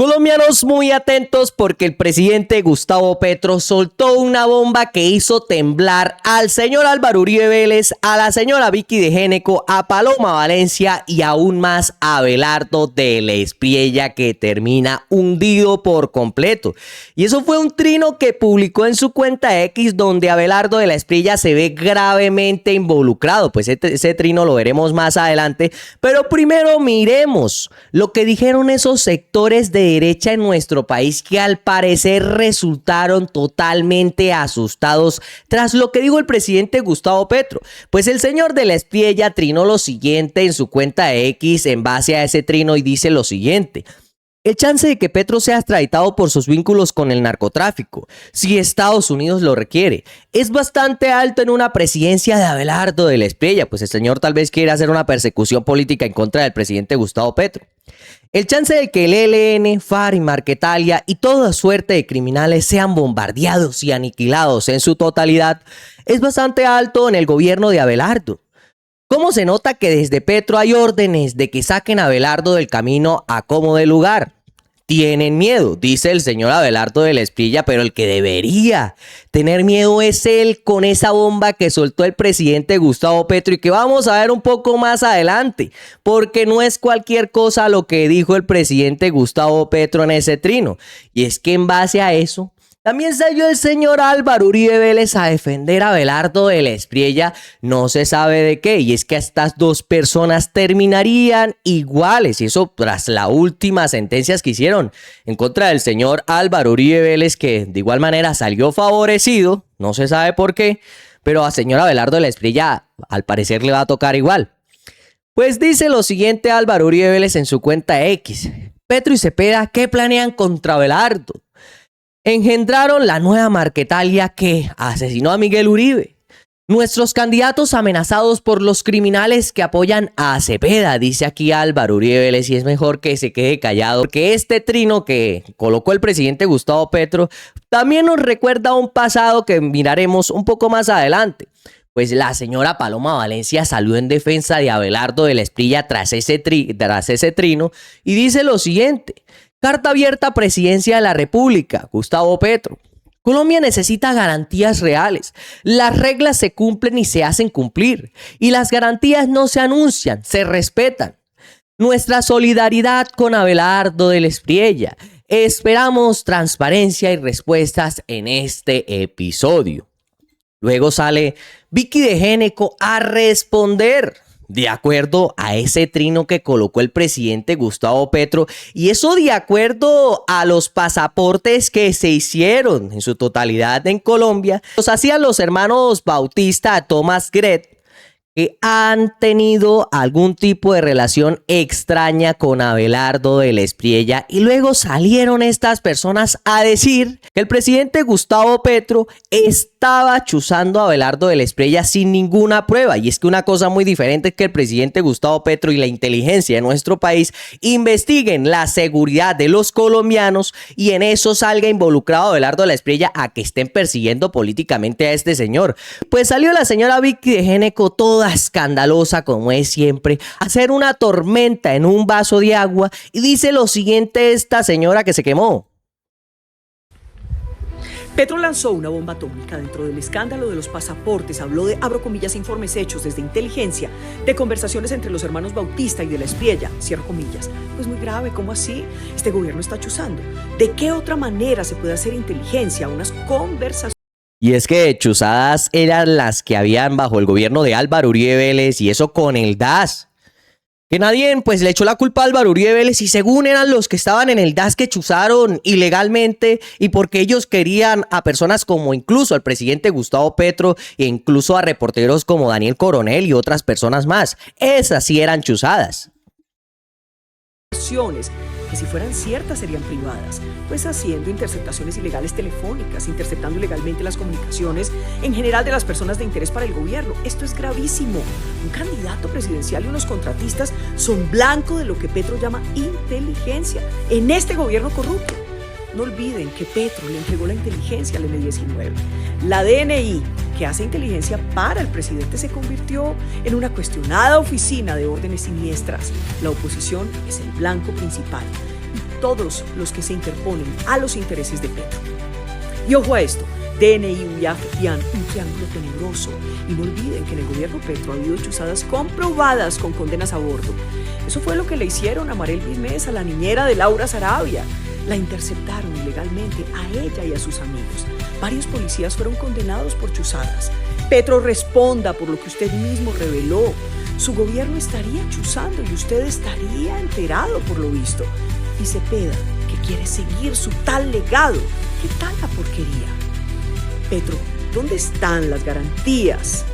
Colombianos muy atentos porque el presidente Gustavo Petro soltó una bomba que hizo temblar al señor Álvaro Uribe Vélez, a la señora Vicky de Géneco, a Paloma Valencia y aún más a Abelardo de la Espriella, que termina hundido por completo. Y eso fue un trino que publicó en su cuenta X, donde Abelardo de la Espriella se ve gravemente involucrado. Pues ese trino lo veremos más adelante, pero primero miremos lo que dijeron esos sectores de derecha en nuestro país, que al parecer resultaron totalmente asustados tras lo que dijo el presidente Gustavo Petro. Pues el señor de la Espriella trinó lo siguiente en su cuenta X en base a ese trino y dice lo siguiente: el chance de que Petro sea extraditado por sus vínculos con el narcotráfico, si Estados Unidos lo requiere, es bastante alto en una presidencia de Abelardo de la Espriella. Pues el señor tal vez quiere hacer una persecución política en contra del presidente Gustavo Petro. El chance de que el ELN, FARC y Marquetalia y toda suerte de criminales sean bombardeados y aniquilados en su totalidad es bastante alto en el gobierno de Abelardo. ¿Cómo se nota que desde Petro hay órdenes de que saquen a Abelardo del camino a como de lugar? Tienen miedo, dice el señor Abelardo de la Espriella, pero el que debería tener miedo es él, con esa bomba que soltó el presidente Gustavo Petro y que vamos a ver un poco más adelante, porque no es cualquier cosa lo que dijo el presidente Gustavo Petro en ese trino. Y es que en base a eso también salió el señor Álvaro Uribe Vélez a defender a Abelardo de la Espriella, no se sabe de qué, y es que estas dos personas terminarían iguales, y eso tras las últimas sentencias que hicieron en contra del señor Álvaro Uribe Vélez, que de igual manera salió favorecido, no se sabe por qué, pero a señor Abelardo de la Espriella al parecer le va a tocar igual. Pues dice lo siguiente Álvaro Uribe Vélez en su cuenta X: Petro y Cepeda, ¿qué planean contra Abelardo? Engendraron la nueva Marquetalia que asesinó a Miguel Uribe. Nuestros candidatos amenazados por los criminales que apoyan a Cepeda, dice aquí Álvaro Uribe Vélez, y es mejor que se quede callado, porque este trino que colocó el presidente Gustavo Petro también nos recuerda a un pasado que miraremos un poco más adelante. Pues la señora Paloma Valencia salió en defensa de Abelardo de la Espriella tras ese trino y dice lo siguiente: carta abierta a Presidencia de la República, Gustavo Petro. Colombia necesita garantías reales. Las reglas se cumplen y se hacen cumplir. Y las garantías no se anuncian, se respetan. Nuestra solidaridad con Abelardo de la Espriella. Esperamos transparencia y respuestas en este episodio. Luego sale Vicky de Géneco a responder de acuerdo a ese trino que colocó el presidente Gustavo Petro, y eso de acuerdo a los pasaportes que se hicieron en su totalidad en Colombia, los hacían los hermanos Bautista Tomás Gret, que han tenido algún tipo de relación extraña con Abelardo de la Espriella, y luego salieron estas personas a decir que el presidente Gustavo Petro estaba chuzando a Abelardo de la Espriella sin ninguna prueba. Y es que una cosa muy diferente es que el presidente Gustavo Petro y la inteligencia de nuestro país investiguen la seguridad de los colombianos y en eso salga involucrado Abelardo de la Espriella a que estén persiguiendo políticamente a este señor. Pues salió la señora Vicky de Géneco toda escandalosa, como es siempre, a hacer una tormenta en un vaso de agua, y dice lo siguiente esta señora que se quemó: Petro lanzó una bomba atómica dentro del escándalo de los pasaportes. Habló de, abro comillas, informes hechos desde inteligencia, de conversaciones entre los hermanos Bautista y de la Espriella, cierro comillas. Pues muy grave, ¿cómo así? Este gobierno está chuzando. ¿De qué otra manera se puede hacer inteligencia? Unas conversaciones. Y es que chuzadas eran las que habían bajo el gobierno de Álvaro Uribe Vélez, y eso con el DAS. Que nadie pues le echó la culpa a Álvaro Uribe Vélez, y según eran los que estaban en el DAS que chuzaron ilegalmente, y porque ellos querían a personas como incluso al presidente Gustavo Petro e incluso a reporteros como Daniel Coronel y otras personas más. Esas sí eran chuzadas. Que si fueran ciertas serían privadas, pues haciendo interceptaciones ilegales telefónicas, interceptando ilegalmente las comunicaciones en general de las personas de interés para el gobierno. Esto es gravísimo. Un candidato presidencial y unos contratistas son blanco de lo que Petro llama inteligencia en este gobierno corrupto. No olviden que Petro le entregó la inteligencia al M-19. La DNI, que hace inteligencia para el presidente, se convirtió en una cuestionada oficina de órdenes siniestras. La oposición es el blanco principal. todos los que se interponen a los intereses de Petro. Y ojo a esto, DNI, UIAF, PIAN, un triángulo tenebroso. Y no olviden que en el gobierno Petro ha habido chuzadas comprobadas con condenas a bordo. Eso fue lo que le hicieron a Marel Vilmesa, la niñera de Laura Sarabia. La interceptaron ilegalmente a ella y a sus amigos. Varios policías fueron condenados por chuzadas. Petro, responda por lo que usted mismo reveló. Su gobierno estaría chuzando y usted estaría enterado por lo visto. Y Cepeda, que quiere seguir su tal legado. ¿Qué tal la porquería? Petro, ¿dónde están las garantías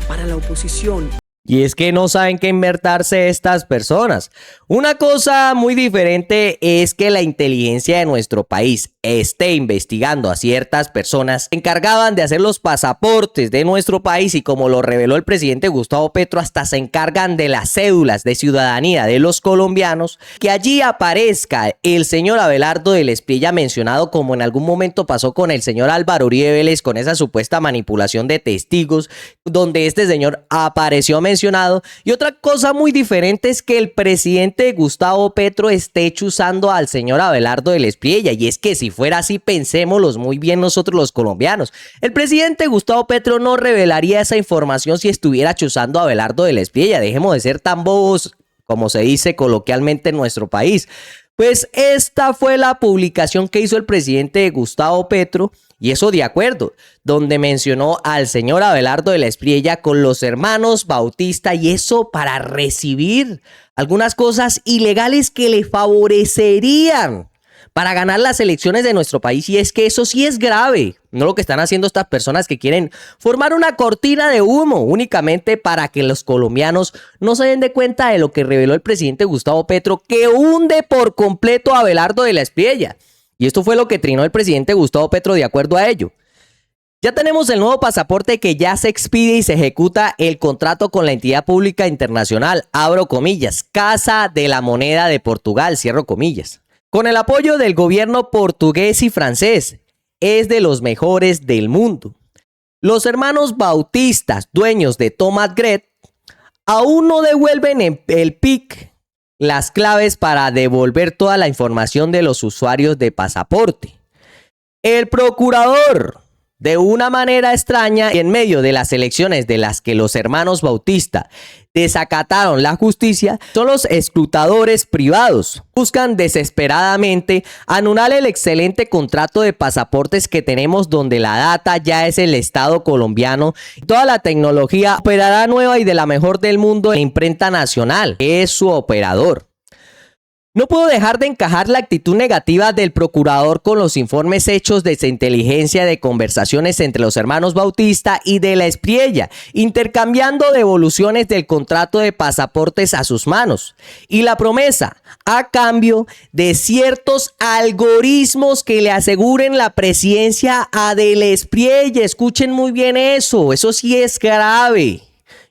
para la oposición? Y es que no saben qué inventarse estas personas. Una cosa muy diferente es que la inteligencia de nuestro país esté investigando a ciertas personas que encargaban de hacer los pasaportes de nuestro país y, como lo reveló el presidente Gustavo Petro, hasta se encargan de las cédulas de ciudadanía de los colombianos. Que allí aparezca el señor Abelardo del Espriella mencionado, como en algún momento pasó con el señor Álvaro Uribe Vélez, con esa supuesta manipulación de testigos, donde este señor apareció mencionado. Y otra cosa muy diferente es que el presidente Gustavo Petro esté chuzando al señor Abelardo del Espriella. Y es que si fuera así, pensémoslos muy bien nosotros los colombianos. El presidente Gustavo Petro no revelaría esa información si estuviera chuzando a Abelardo del Espriella. Dejemos de ser tan bobos, como se dice coloquialmente en nuestro país. Pues esta fue la publicación que hizo el presidente Gustavo Petro, y eso de acuerdo, donde mencionó al señor Abelardo de la Espriella con los hermanos Bautista, y eso para recibir algunas cosas ilegales que le favorecerían para ganar las elecciones de nuestro país. Y es que eso sí es grave, no lo que están haciendo estas personas que quieren formar una cortina de humo únicamente para que los colombianos no se den de cuenta de lo que reveló el presidente Gustavo Petro, que hunde por completo a Abelardo de la Espriella. Y esto fue lo que trinó el presidente Gustavo Petro de acuerdo a ello. Ya tenemos el nuevo pasaporte que ya se expide y se ejecuta el contrato con la entidad pública internacional, abro comillas, Casa de la Moneda de Portugal, cierro comillas. Con el apoyo del gobierno portugués y francés, es de los mejores del mundo. Los hermanos Bautistas, dueños de Thomas Gret, aún no devuelven en el PIC las claves para devolver toda la información de los usuarios de pasaporte. El procurador, de una manera extraña, y en medio de las elecciones de las que los hermanos Bautista desacataron la justicia, son los escrutadores privados. Buscan desesperadamente anular el excelente contrato de pasaportes que tenemos, donde la data ya es el Estado colombiano. Toda la tecnología operará nueva y de la mejor del mundo en la imprenta nacional, que es su operador. No puedo dejar de encajar la actitud negativa del procurador con los informes hechos de inteligencia de conversaciones entre los hermanos Bautista y de la Espriella, intercambiando devoluciones del contrato de pasaportes a sus manos. Y la promesa, a cambio de ciertos algoritmos que le aseguren la presidencia a de la Espriella. Escuchen muy bien eso sí es grave.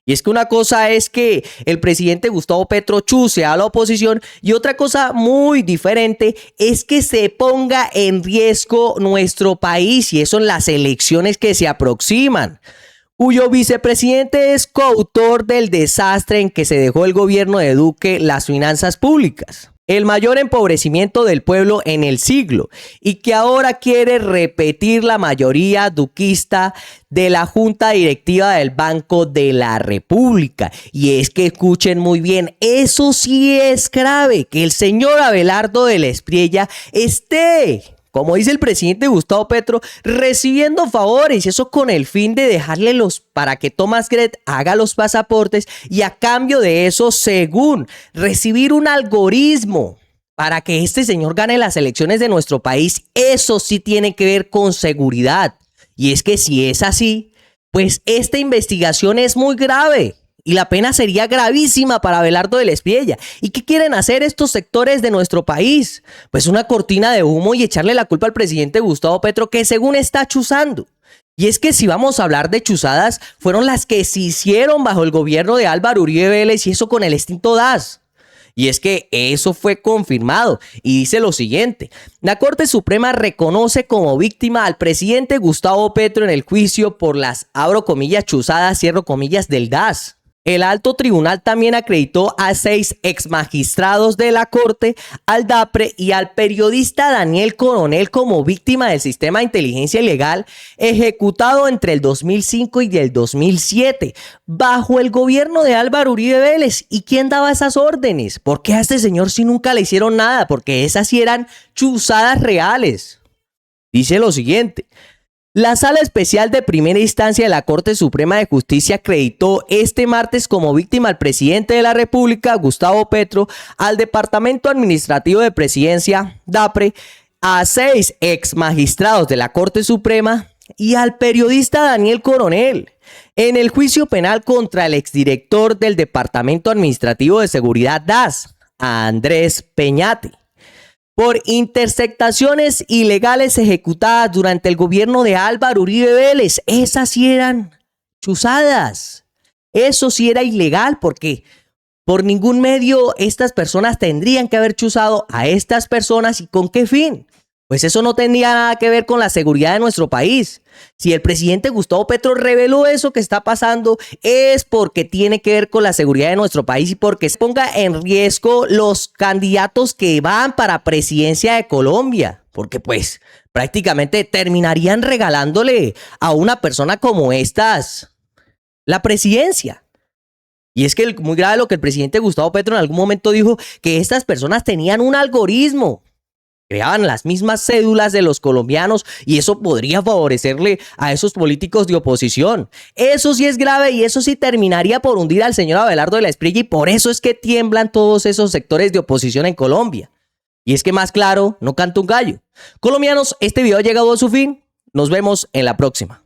Y es que una cosa es que el presidente Gustavo Petro chuce a la oposición, y otra cosa muy diferente es que se ponga en riesgo nuestro país, y eso en las elecciones que se aproximan, cuyo vicepresidente es coautor del desastre en que se dejó el gobierno de Duque las finanzas públicas. El mayor empobrecimiento del pueblo en el siglo, y que ahora quiere repetir la mayoría duquista de la Junta Directiva del Banco de la República. Y es que escuchen muy bien, eso sí es grave, que el señor Abelardo de la Espriella esté, como dice el presidente Gustavo Petro, recibiendo favores, y eso con el fin de dejarle para que Thomas Gret haga los pasaportes, y a cambio de eso, según recibir un algoritmo para que este señor gane las elecciones de nuestro país. Eso sí tiene que ver con seguridad. Y es que si es así, pues esta investigación es muy grave. Y la pena sería gravísima para Abelardo de la Espriella. ¿Y qué quieren hacer estos sectores de nuestro país? Pues una cortina de humo y echarle la culpa al presidente Gustavo Petro, que según está chuzando. Y es que si vamos a hablar de chuzadas, fueron las que se hicieron bajo el gobierno de Álvaro Uribe Vélez, y eso con el extinto DAS. Y es que eso fue confirmado y dice lo siguiente: la Corte Suprema reconoce como víctima al presidente Gustavo Petro en el juicio por las, abro comillas, chuzadas, cierro comillas, del DAS. El alto tribunal también acreditó a 6 exmagistrados de la Corte, al DAPRE y al periodista Daniel Coronel como víctima del sistema de inteligencia ilegal ejecutado entre el 2005 y el 2007 bajo el gobierno de Álvaro Uribe Vélez. ¿Y quién daba esas órdenes? ¿Por qué a este señor sí nunca le hicieron nada? Porque esas sí eran chuzadas reales. Dice lo siguiente. La Sala Especial de Primera Instancia de la Corte Suprema de Justicia acreditó este martes como víctima al presidente de la República, Gustavo Petro, al Departamento Administrativo de Presidencia, DAPRE, a 6 exmagistrados de la Corte Suprema y al periodista Daniel Coronel en el juicio penal contra el exdirector del Departamento Administrativo de Seguridad DAS, a Andrés Peñate, por interceptaciones ilegales ejecutadas durante el gobierno de Álvaro Uribe Vélez. Esas sí eran chuzadas. Eso sí era ilegal porque por ningún medio estas personas tendrían que haber chuzado a estas personas. ¿Y con qué fin? Pues eso no tendría nada que ver con la seguridad de nuestro país. Si el presidente Gustavo Petro reveló eso que está pasando, es porque tiene que ver con la seguridad de nuestro país y porque se ponga en riesgo los candidatos que van para presidencia de Colombia. Porque pues prácticamente terminarían regalándole a una persona como estas la presidencia. Y es que muy grave lo que el presidente Gustavo Petro en algún momento dijo, que estas personas tenían un algoritmo. Creaban las mismas cédulas de los colombianos y eso podría favorecerle a esos políticos de oposición. Eso sí es grave y eso sí terminaría por hundir al señor Abelardo de la Espriella y por eso es que tiemblan todos esos sectores de oposición en Colombia. Y es que más claro, no canta un gallo. Colombianos, este video ha llegado a su fin. Nos vemos en la próxima.